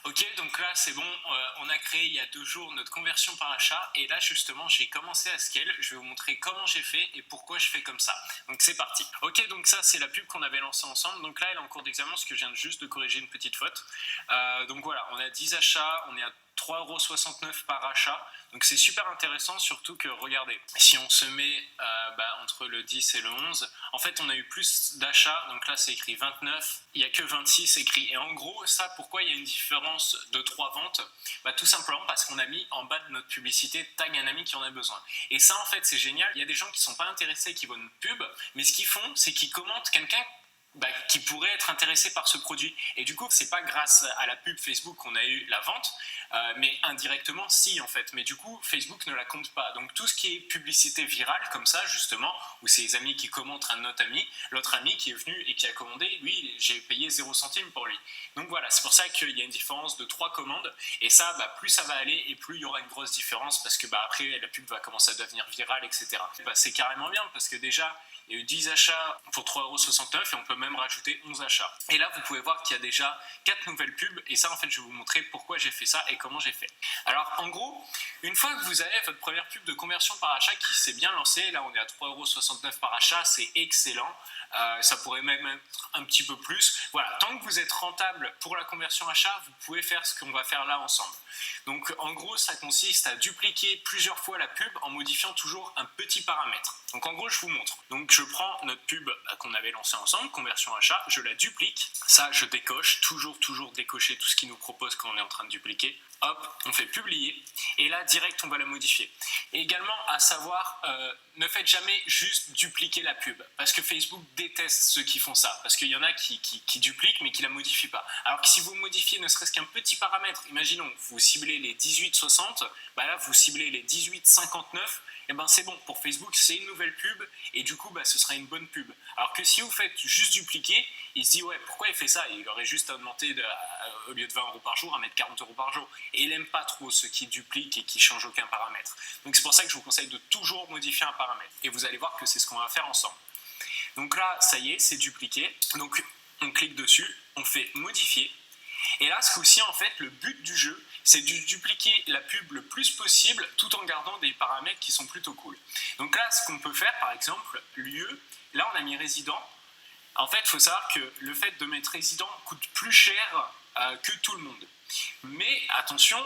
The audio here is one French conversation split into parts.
Ok, donc là c'est bon, on a créé il y a 2 jours notre conversion par achat et là justement j'ai commencé à scale, je vais vous montrer comment j'ai fait et pourquoi je fais comme ça. Donc c'est parti. Ok, donc ça c'est la pub qu'on avait lancée ensemble, donc là elle est en cours d'examen parce que je viens juste de corriger une petite faute. Donc voilà, on a 10 achats, on est à 3,69 € par achat, donc c'est super intéressant, surtout que regardez, si on se met entre le 10 et le 11, en fait on a eu plus d'achats, donc là c'est écrit 29, il n'y a que 26 écrits, et en gros ça pourquoi il y a une différence de 3 ventes, tout simplement parce qu'on a mis en bas de notre publicité tag un ami qui en a besoin, et ça en fait c'est génial, il y a des gens qui ne sont pas intéressés, qui voient notre pub, mais ce qu'ils font c'est qu'ils commentent quelqu'un qui pourrait être intéressé par ce produit. Et du coup, c'est pas grâce à la pub Facebook qu'on a eu la vente, mais indirectement, si en fait. Mais du coup, Facebook ne la compte pas. Donc tout ce qui est publicité virale, comme ça, justement, où c'est les amis qui commentent un autre ami, l'autre ami qui est venu et qui a commandé, lui, j'ai payé 0 centime pour lui. Donc voilà, c'est pour ça qu'il y a une différence de 3 commandes. Et ça, plus ça va aller et plus il y aura une grosse différence parce que après, la pub va commencer à devenir virale, etc. C'est carrément bien parce que déjà, il y a eu 10 achats pour 3,69 € et on peut même rajouter 11 achats. Et là, vous pouvez voir qu'il y a déjà 4 nouvelles pubs et ça, en fait, je vais vous montrer pourquoi j'ai fait ça et comment j'ai fait. Alors, en gros, une fois que vous avez votre première pub de conversion par achat qui s'est bien lancée, là, on est à 3,69 € par achat, c'est excellent. Ça pourrait même être un petit peu plus. Voilà, tant que vous êtes rentable pour la conversion achat, vous pouvez faire ce qu'on va faire là ensemble. Donc en gros, ça consiste à dupliquer plusieurs fois la pub en modifiant toujours un petit paramètre. Donc en gros, je vous montre. Donc je prends notre pub qu'on avait lancée ensemble, conversion achat, je la duplique. Ça, je décoche, toujours décocher tout ce qu'il nous propose quand on est en train de dupliquer. Hop, on fait publier et là direct on va la modifier. Et également à savoir, ne faites jamais juste dupliquer la pub parce que Facebook déteste ceux qui font ça, parce qu'il y en a qui dupliquent mais qui la modifient pas. Alors que si vous modifiez ne serait-ce qu'un petit paramètre, imaginons vous ciblez les 18,60, là vous ciblez les 18,59, et c'est bon, pour Facebook c'est une nouvelle pub et du coup ce sera une bonne pub. Alors que si vous faites juste dupliquer, il se dit ouais, pourquoi il fait ça, il aurait juste à augmenter au lieu de 20 € par jour à mettre 40 € par jour. Et il n'aime pas trop ceux qui dupliquent et qui changent aucun paramètre. Donc c'est pour ça que je vous conseille de toujours modifier un paramètre. Et vous allez voir que c'est ce qu'on va faire ensemble. Donc là, ça y est, c'est dupliqué. Donc on clique dessus, on fait modifier. Et là, ce coup-ci, en fait, le but du jeu, c'est de dupliquer la pub le plus possible tout en gardant des paramètres qui sont plutôt cool. Donc là, ce qu'on peut faire, par exemple, lieu, là on a mis résident. En fait, il faut savoir que le fait de mettre résident coûte plus cher que tout le monde. Mais attention,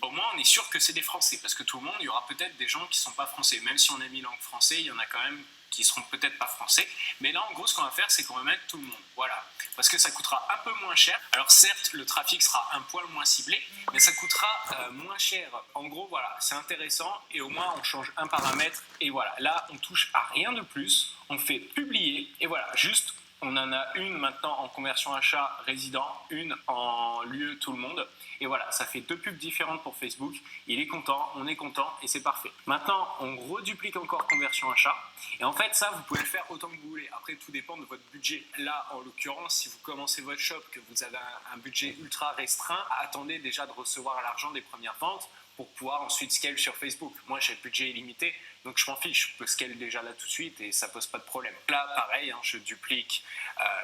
au moins on est sûr que c'est des Français, parce que tout le monde, il y aura peut-être des gens qui ne sont pas français. Même si on a mis langue français, il y en a quand même qui seront peut-être pas français. Mais là, en gros, ce qu'on va faire, c'est qu'on va mettre tout le monde. Voilà. Parce que ça coûtera un peu moins cher. Alors certes, le trafic sera un poil moins ciblé, mais ça coûtera moins cher. En gros, voilà, c'est intéressant. Et au moins, on change un paramètre. Et voilà, là, on touche à rien de plus. On fait publier. Et voilà, juste, on en a une maintenant en conversion achat résident, une en lieu tout le monde. Et voilà, ça fait 2 pubs différentes pour Facebook. Il est content, on est content et c'est parfait. Maintenant, on reduplique encore conversion achat. Et en fait, ça, vous pouvez le faire autant que vous voulez. Après, tout dépend de votre budget. Là, en l'occurrence, si vous commencez votre shop, que vous avez un budget ultra restreint, attendez déjà de recevoir l'argent des premières ventes pour pouvoir ensuite scale sur Facebook. Moi, j'ai le budget illimité, donc je m'en fiche. Je peux scale déjà là tout de suite et ça pose pas de problème. Là, pareil, je duplique,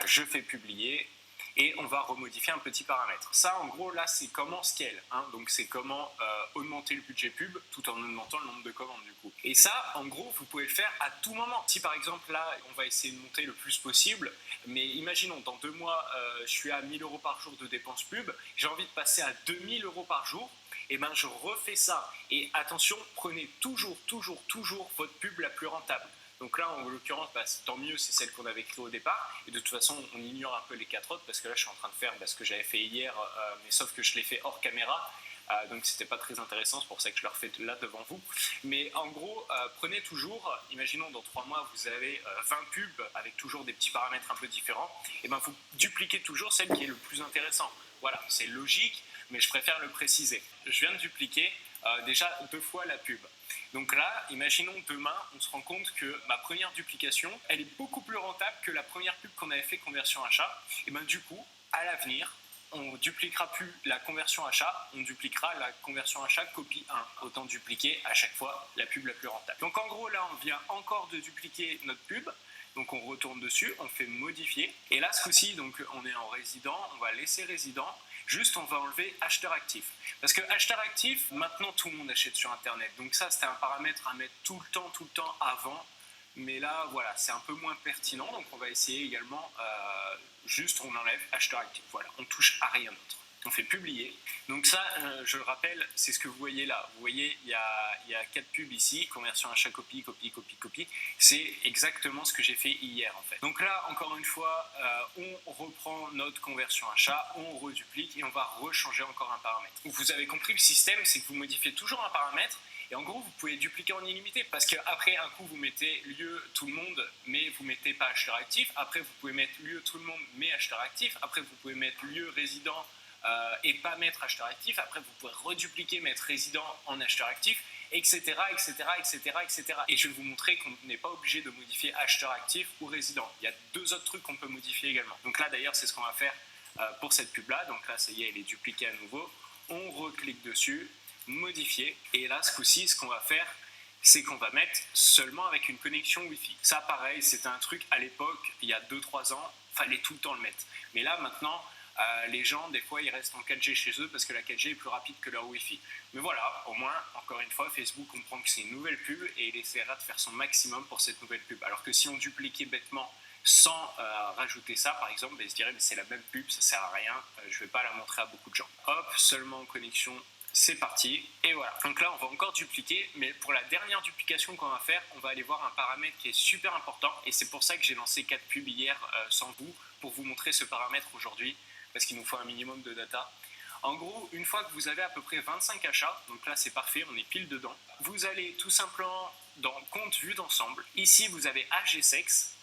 je fais publier et on va remodifier un petit paramètre. Ça, en gros, là, c'est comment scale. Donc, c'est comment augmenter le budget pub tout en augmentant le nombre de commandes, du coup. Et ça, en gros, vous pouvez le faire à tout moment. Si, par exemple, là, on va essayer de monter le plus possible, mais imaginons, dans 2 mois, je suis à 1 000 € par jour de dépenses pub, j'ai envie de passer à 2 000 € par jour, et je refais ça. Et attention, prenez toujours votre pub la plus rentable. Donc là, en l'occurrence, tant mieux, c'est celle qu'on avait créée au départ. Et de toute façon, on ignore un peu les 4 autres parce que là, je suis en train de faire ce que j'avais fait hier, mais sauf que je l'ai fait hors caméra. Donc c'était pas très intéressant, c'est pour ça que je le refais là devant vous. Mais en gros, prenez toujours, imaginons dans 3 mois, vous avez 20 pubs avec toujours des petits paramètres un peu différents. Et vous dupliquez toujours celle qui est le plus intéressant. Voilà, c'est logique, mais je préfère le préciser. Je viens de dupliquer déjà 2 fois la pub. Donc là, imaginons demain, on se rend compte que ma première duplication, elle est beaucoup plus rentable que la première pub qu'on avait fait conversion achat. Et du coup, à l'avenir, on ne dupliquera plus la conversion achat, on dupliquera la conversion achat copie 1. Autant dupliquer à chaque fois la pub la plus rentable. Donc en gros, là, on vient encore de dupliquer notre pub. Donc on retourne dessus, on fait modifier. Et là, ce coup-ci, donc on est en résident, on va laisser résident. Juste, on va enlever acheteur actif. Parce que acheteur actif, maintenant tout le monde achète sur Internet. Donc ça, c'était un paramètre à mettre tout le temps avant. Mais là, voilà, c'est un peu moins pertinent. Donc on va essayer également, juste on enlève acheteur actif. Voilà, on touche à rien d'autre. On fait publier. Donc ça, je le rappelle, c'est ce que vous voyez là. Vous voyez, il y a 4 pubs ici, conversion achat, copie. C'est exactement ce que j'ai fait hier en fait. Donc là, encore une fois, on reprend notre conversion achat, on reduplique et on va rechanger encore un paramètre. Donc vous avez compris le système, c'est que vous modifiez toujours un paramètre. Et en gros, vous pouvez dupliquer en illimité parce qu'après, un coup, vous mettez lieu tout le monde, mais vous ne mettez pas acheteur actif. Après, vous pouvez mettre lieu tout le monde, mais acheteur actif. Après, vous pouvez mettre lieu résident et pas mettre acheteur actif. Après, vous pouvez redupliquer, mettre résident en acheteur actif, etc., etc., etc., etc. Et je vais vous montrer qu'on n'est pas obligé de modifier acheteur actif ou résident. Il y a 2 autres trucs qu'on peut modifier également. Donc là, d'ailleurs, c'est ce qu'on va faire pour cette pub-là. Donc là, ça y est, elle est dupliquée à nouveau. On reclique dessus, modifier. Et là, ce coup-ci, ce qu'on va faire, c'est qu'on va mettre seulement avec une connexion Wi-Fi. Ça, pareil, c'était un truc à l'époque, il y a 2-3 ans, fallait tout le temps le mettre. Mais là, maintenant, les gens, des fois, ils restent en 4G chez eux parce que la 4G est plus rapide que leur Wi-Fi. Mais voilà, au moins, encore une fois, Facebook comprend que c'est une nouvelle pub et il essaiera de faire son maximum pour cette nouvelle pub. Alors que si on dupliquait bêtement sans rajouter ça, par exemple, ils se diraient mais c'est la même pub, ça sert à rien, je vais pas la montrer à beaucoup de gens. Hop, seulement en connexion, c'est parti, et voilà. Donc là, on va encore dupliquer, mais pour la dernière duplication qu'on va faire, on va aller voir un paramètre qui est super important, et c'est pour ça que j'ai lancé 4 pubs hier sans vous, pour vous montrer ce paramètre aujourd'hui, parce qu'il nous faut un minimum de data. En gros, une fois que vous avez à peu près 25 achats, donc là c'est parfait, on est pile dedans, vous allez tout simplement dans compte vue d'ensemble. Ici, vous avez âge et sexe,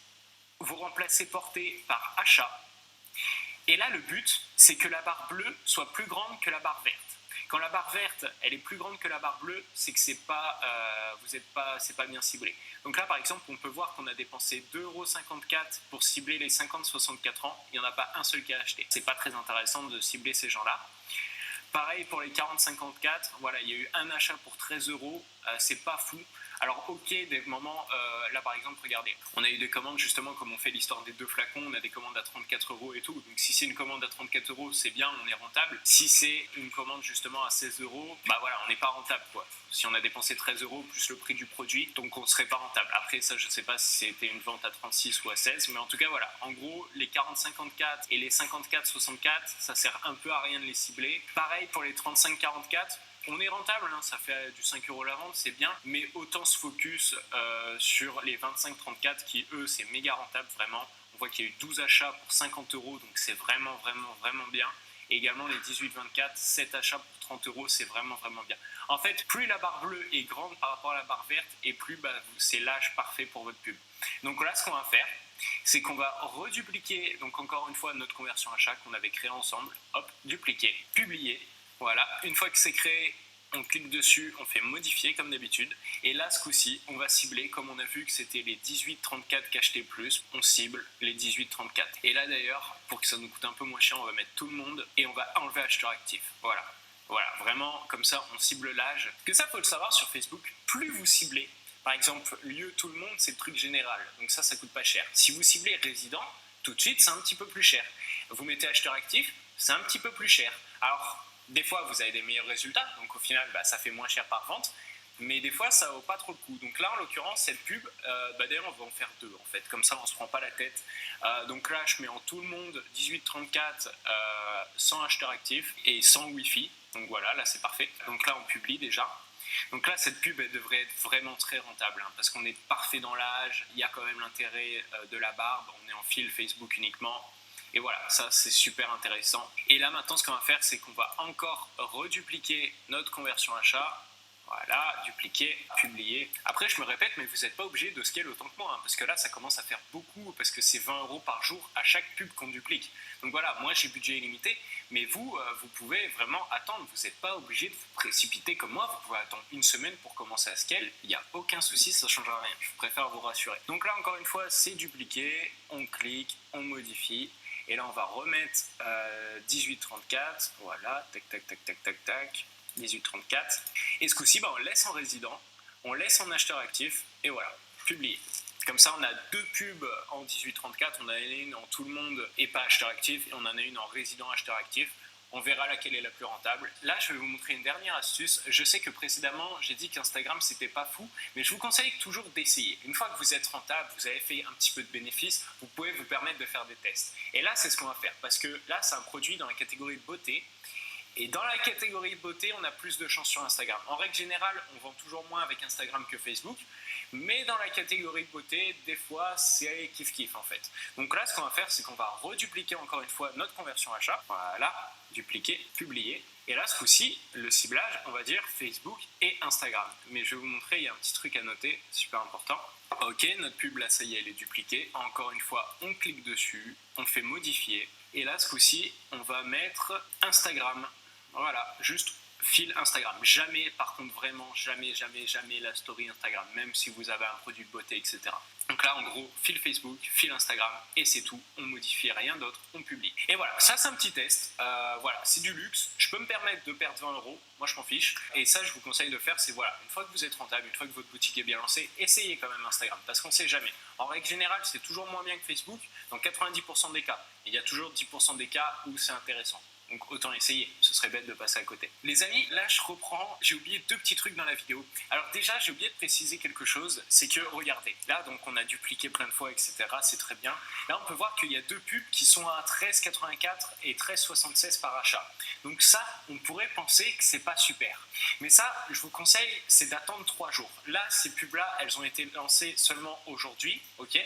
vous remplacez portée par achat, et là le but, c'est que la barre bleue soit plus grande que la barre verte. Quand la barre verte, elle est plus grande que la barre bleue, c'est que c'est pas bien ciblé. Donc là, par exemple, on peut voir qu'on a dépensé 2,54 € pour cibler les 50-64 ans. Il n'y en a pas un seul qui a acheté. C'est pas très intéressant de cibler ces gens-là. Pareil pour les 40-54, voilà, il y a eu un achat pour 13 €, c'est pas fou. Alors ok, des moments, là par exemple, regardez, on a eu des commandes justement comme on fait l'histoire des 2 flacons, on a des commandes à 34 € et tout, donc si c'est une commande à 34 €, c'est bien, on est rentable. Si c'est une commande justement à 16 €, bah voilà, on n'est pas rentable quoi. Si on a dépensé 13 € plus le prix du produit, donc on ne serait pas rentable. Après ça, je sais pas si c'était une vente à 36 ou à 16, mais en tout cas voilà, en gros, les 40-54 et les 54-64, ça sert un peu à rien de les cibler. Pareil pour les 35-44, on est rentable, hein, ça fait du 5 € la vente, c'est bien, mais autant se focus sur les 25-34 qui, eux, c'est méga rentable, vraiment. On voit qu'il y a eu 12 achats pour 50 €, donc c'est vraiment bien. Et également les 18-24, 7 achats pour 30 €, c'est vraiment bien. En fait, plus la barre bleue est grande par rapport à la barre verte, et plus c'est l'âge parfait pour votre pub. Donc là, ce qu'on va faire, c'est qu'on va redupliquer, donc encore une fois, notre conversion achat qu'on avait créée ensemble. Hop, dupliquer, publier. Voilà, une fois que c'est créé, on clique dessus, on fait modifier comme d'habitude. Et là, ce coup-ci, on va cibler, comme on a vu que c'était les 18-34 qui achetaient plus, on cible les 18-34. Et là d'ailleurs, pour que ça nous coûte un peu moins cher, on va mettre tout le monde et on va enlever acheteur actif. Voilà, vraiment, comme ça, on cible l'âge. Parce que ça, faut le savoir sur Facebook, plus vous ciblez, par exemple, lieu tout le monde, c'est le truc général. Donc ça coûte pas cher. Si vous ciblez résident, tout de suite, c'est un petit peu plus cher. Vous mettez acheteur actif, c'est un petit peu plus cher. Alors, des fois, vous avez des meilleurs résultats, donc au final, ça fait moins cher par vente, mais des fois, ça vaut pas trop le coup. Donc là, en l'occurrence, cette pub, d'ailleurs, on va en faire 2, en fait, comme ça, on se prend pas la tête. Donc là, je mets en tout le monde 18-34 sans acheteur actif et sans Wi-Fi. Donc voilà, là, c'est parfait. Donc là, on publie déjà. Donc là, cette pub, elle devrait être vraiment très rentable, hein, parce qu'on est parfait dans l'âge, il y a quand même l'intérêt de la barbe, on est en fil Facebook uniquement. Et voilà, ça c'est super intéressant. Et là maintenant, ce qu'on va faire, c'est qu'on va encore redupliquer notre conversion achat. Voilà, dupliquer, publier. Après, je me répète, mais vous n'êtes pas obligé de scaler autant que moi, hein, parce que là, ça commence à faire beaucoup, parce que c'est 20 € par jour à chaque pub qu'on duplique. Donc voilà, moi j'ai budget illimité, mais vous pouvez vraiment attendre. Vous n'êtes pas obligé de vous précipiter comme moi. Vous pouvez attendre une semaine pour commencer à scale. Il n'y a aucun souci, ça ne changera rien. Je préfère vous rassurer. Donc là, encore une fois, c'est dupliqué. On clique, on modifie. Et là, on va remettre 18-34. Voilà, tac. 18-34. Et ce coup-ci, on laisse en résident, on laisse en acheteur actif, et voilà, publier. Comme ça, on a 2 pubs en 18-34, on en a une en tout le monde et pas acheteur actif, et on en a une en résident acheteur actif. On verra laquelle est la plus rentable. Là, je vais vous montrer une dernière astuce. Je sais que précédemment, j'ai dit qu'Instagram, c'était pas fou, mais je vous conseille toujours d'essayer. Une fois que vous êtes rentable, vous avez fait un petit peu de bénéfices, vous pouvez vous permettre de faire des tests. Et là, c'est ce qu'on va faire, parce que là, c'est un produit dans la catégorie de beauté. Et dans la catégorie de beauté, on a plus de chances sur Instagram. En règle générale, on vend toujours moins avec Instagram que Facebook. Mais dans la catégorie de beauté, des fois, c'est kiff-kiff en fait. Donc là, ce qu'on va faire, c'est qu'on va redupliquer encore une fois notre conversion achat. Voilà, dupliquer, publier. Et là, ce coup-ci, le ciblage, on va dire Facebook et Instagram. Mais je vais vous montrer, il y a un petit truc à noter, super important. Ok, notre pub, là, ça y est, elle est dupliquée. Encore une fois, on clique dessus, on fait modifier. Et là, ce coup-ci, on va mettre Instagram. Voilà, juste fil Instagram. Jamais, par contre, vraiment, jamais la story Instagram, même si vous avez un produit de beauté, etc. Donc là, en gros, fil Facebook, fil Instagram, et c'est tout. On modifie rien d'autre, on publie. Et voilà, ça c'est un petit test. Voilà, c'est du luxe. Je peux me permettre de perdre 20 euros. Moi, je m'en fiche. Et ça, je vous conseille de faire, c'est voilà, une fois que vous êtes rentable, une fois que votre boutique est bien lancée, essayez quand même Instagram, parce qu'on ne sait jamais. En règle générale, c'est toujours moins bien que Facebook, dans 90% des cas. Il y a toujours 10% des cas où c'est intéressant. Donc autant essayer, ce serait bête de passer à côté. Les amis, là je reprends, j'ai oublié 2 petits trucs dans la vidéo. Alors déjà, j'ai oublié de préciser quelque chose, c'est que regardez, là donc on a dupliqué plein de fois, etc. C'est très bien. Là on peut voir qu'il y a 2 pubs qui sont à 13,84 et 13,76 par achat. Donc ça, on pourrait penser que c'est pas super. Mais ça, je vous conseille, c'est d'attendre 3 jours. Là, ces pubs-là, elles ont été lancées seulement aujourd'hui, ok?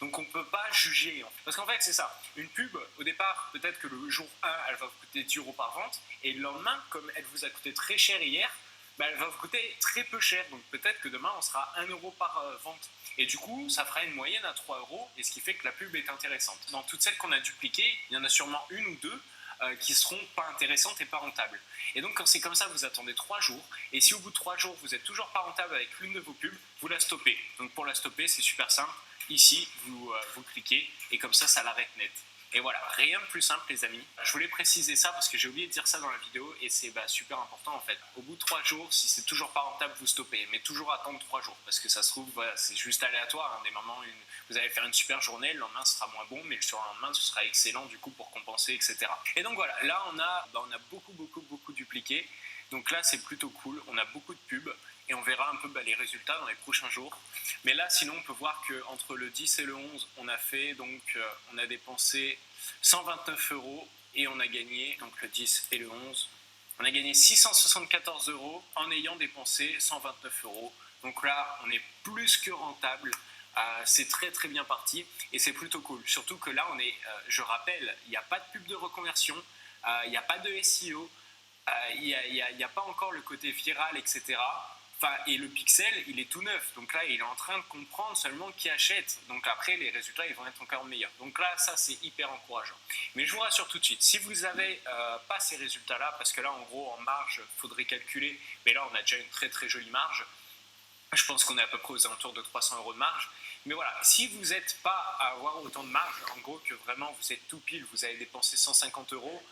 Donc on ne peut pas juger. Parce qu'en fait, c'est ça. Une pub, au départ, peut-être que le jour 1, elle va vous coûter 10 euros par vente. Et le lendemain, comme elle vous a coûté très cher hier, bah, elle va vous coûter très peu cher. Donc peut-être que demain, on sera 1 euro par vente. Et du coup, ça fera une moyenne à 3 euros. Et ce qui fait que la pub est intéressante. Dans toutes celles qu'on a dupliquées, il y en a sûrement une ou deux qui seront pas intéressantes et pas rentables. Et donc quand c'est comme ça, vous attendez 3 jours, et si au bout de 3 jours vous êtes toujours pas rentable avec l'une de vos pubs, vous la stoppez. Donc pour la stopper, c'est super simple, ici vous cliquez, et comme ça l'arrête net. Et voilà, rien de plus simple les amis. Je voulais préciser ça parce que j'ai oublié de dire ça dans la vidéo et c'est super important en fait. Au bout de 3 jours, si c'est toujours pas rentable, vous stoppez. Mais toujours attendre 3 jours parce que ça se trouve, voilà, c'est juste aléatoire. Hein. Des moments, vous allez faire une super journée, le lendemain ce sera moins bon, mais le surlendemain ce sera excellent du coup pour compenser, etc. Et donc voilà, là on a beaucoup dupliqué. Donc là c'est plutôt cool, on a beaucoup de pubs. Et on verra un peu les résultats dans les prochains jours. Mais là, sinon, on peut voir qu'entre le 10 et le 11, on a dépensé 129 euros et on a gagné, donc le 10 et le 11, on a gagné 674 euros en ayant dépensé 129 euros. Donc là, on est plus que rentable. C'est très bien parti et c'est plutôt cool. Surtout que là, je rappelle, il n'y a pas de pub de reconversion, il n'y a pas de SEO, il n'y a pas encore le côté viral, etc. Et le pixel, il est tout neuf. Donc là, il est en train de comprendre seulement qui achète. Donc après, les résultats, ils vont être encore meilleurs. Donc là, ça, c'est hyper encourageant. Mais je vous rassure tout de suite, si vous n'avez pas ces résultats-là, parce que là, en gros, en marge, il faudrait calculer, mais là, on a déjà une très jolie marge. Je pense qu'on est à peu près aux alentours de 300 euros de marge. Mais voilà, si vous n'êtes pas à avoir autant de marge, en gros, que vraiment vous êtes tout pile, vous avez dépensé 150 euros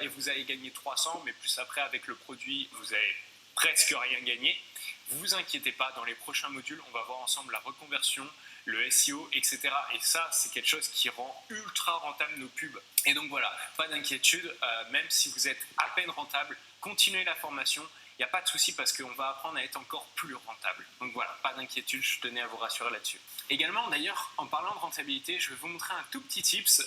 et vous avez gagné 300, mais plus après, avec le produit, vous avez presque rien gagné. Vous inquiétez pas, dans les prochains modules, on va voir ensemble la reconversion, le SEO, etc. Et ça, c'est quelque chose qui rend ultra rentable nos pubs. Et donc voilà, pas d'inquiétude, même si vous êtes à peine rentable, continuez la formation. Il n'y a pas de souci parce qu'on va apprendre à être encore plus rentable. Donc voilà, pas d'inquiétude, je tenais à vous rassurer là-dessus. Également, d'ailleurs, en parlant de rentabilité, je vais vous montrer un tout petit tips.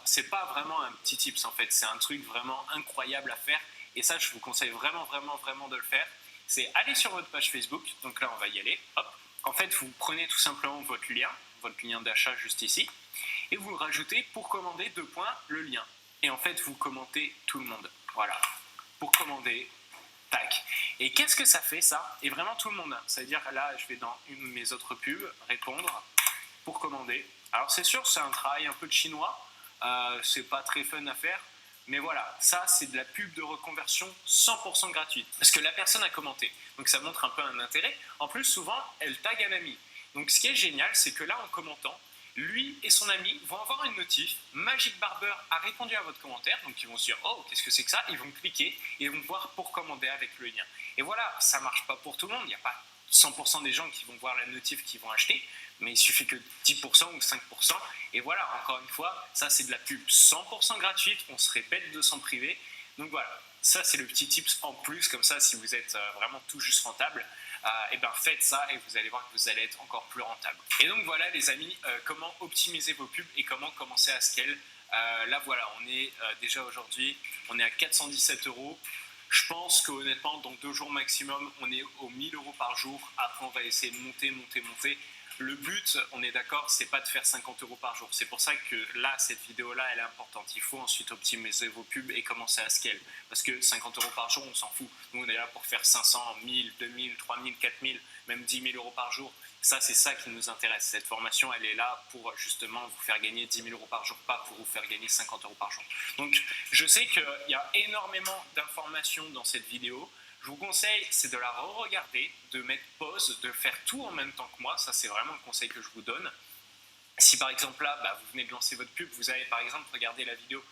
C'est pas vraiment un petit tips en fait, c'est un truc vraiment incroyable à faire. Et ça, je vous conseille vraiment de le faire. C'est aller sur votre page Facebook. Donc là, on va y aller. Hop. En fait, vous prenez tout simplement votre lien d'achat juste ici, et vous le rajoutez pour commander le lien. Et en fait, vous commentez tout le monde. Voilà. Pour commander. Tac. Et qu'est-ce que ça fait ça? Et vraiment tout le monde. C'est-à-dire là, je vais dans une de mes autres pubs, répondre, pour commander. Alors c'est sûr, c'est un travail un peu de chinois. C'est pas très fun à faire. Mais voilà, ça c'est de la pub de reconversion 100% gratuite. Parce que la personne a commenté. Donc ça montre un peu un intérêt. En plus, souvent, elle tag un ami. Donc ce qui est génial, c'est que là, en commentant, lui et son ami vont avoir une notif. Magic Barber a répondu à votre commentaire. Donc ils vont se dire, oh, qu'est-ce que c'est que ça? Ils vont cliquer et vont voir pour commander avec le lien. Et voilà, ça ne marche pas pour tout le monde. Il n'y a pas 100% des gens qui vont voir la notif qui vont acheter. Mais il suffit que 10% ou 5%. Et voilà, encore une fois, ça c'est de la pub 100% gratuite. On serait bête de s'en priver. Donc voilà, ça c'est le petit tips en plus, comme ça si vous êtes vraiment tout juste rentable, et ben faites ça et vous allez voir que vous allez être encore plus rentable. Et donc voilà les amis, comment optimiser vos pubs et comment commencer à scale. Là voilà, on est déjà aujourd'hui, on est à 417 euros. Je pense qu'honnêtement, dans 2 jours maximum, on est aux 1000 euros par jour. Après, on va essayer de monter. Le but, on est d'accord, c'est pas de faire 50 euros par jour. C'est pour ça que là, cette vidéo-là, elle est importante. Il faut ensuite optimiser vos pubs et commencer à scale. Parce que 50 euros par jour, on s'en fout. Nous, on est là pour faire 500, 1000, 2000, 3000, 4000, même 10 000 euros par jour. Ça, c'est ça qui nous intéresse. Cette formation, elle est là pour justement vous faire gagner 10 000 euros par jour, pas pour vous faire gagner 50 euros par jour. Donc, je sais qu'il y a énormément d'informations dans cette vidéo. Je vous conseille, c'est de la re-regarder, de mettre pause, de faire tout en même temps que moi. Ça, c'est vraiment le conseil que je vous donne. Si par exemple là, vous venez de lancer votre pub, vous avez par exemple regardé la vidéo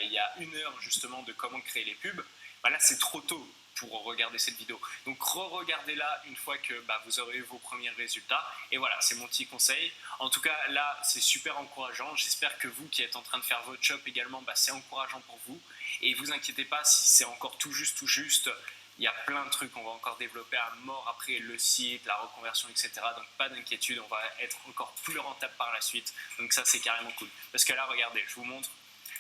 il y a 1 heure justement de comment créer les pubs, là c'est trop tôt pour regarder cette vidéo. Donc re-regardez-la une fois que vous aurez eu vos premiers résultats. Et voilà, c'est mon petit conseil. En tout cas, là, c'est super encourageant. J'espère que vous qui êtes en train de faire votre shop également, c'est encourageant pour vous. Et vous inquiétez pas si c'est encore tout juste. Il y a plein de trucs qu'on va encore développer à mort après le site, la reconversion, etc. Donc pas d'inquiétude, on va être encore plus rentable par la suite. Donc ça, c'est carrément cool. Parce que là, regardez, je vous montre.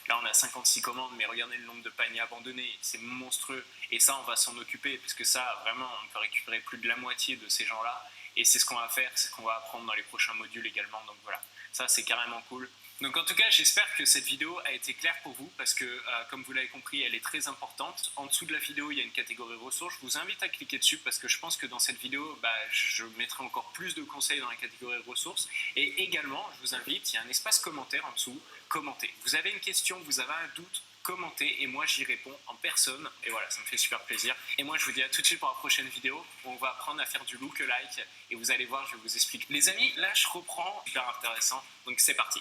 Là, on a 56 commandes, mais regardez le nombre de paniers abandonnés, c'est monstrueux. Et ça, on va s'en occuper, parce que ça, vraiment, on peut récupérer plus de la moitié de ces gens-là. Et c'est ce qu'on va faire, c'est ce qu'on va apprendre dans les prochains modules également. Donc voilà, ça, c'est carrément cool. Donc en tout cas, j'espère que cette vidéo a été claire pour vous, parce que, comme vous l'avez compris, elle est très importante. En dessous de la vidéo, il y a une catégorie ressources. Je vous invite à cliquer dessus, parce que je pense que dans cette vidéo, je mettrai encore plus de conseils dans la catégorie ressources. Et également, je vous invite, il y a un espace commentaire en dessous. Commentez. Vous avez une question, vous avez un doute, commentez et moi j'y réponds en personne. Et voilà, ça me fait super plaisir. Et moi je vous dis à tout de suite pour la prochaine vidéo où on va apprendre à faire du lookalike et vous allez voir, je vais vous expliquer. Les amis, là je reprends, super intéressant, donc c'est parti.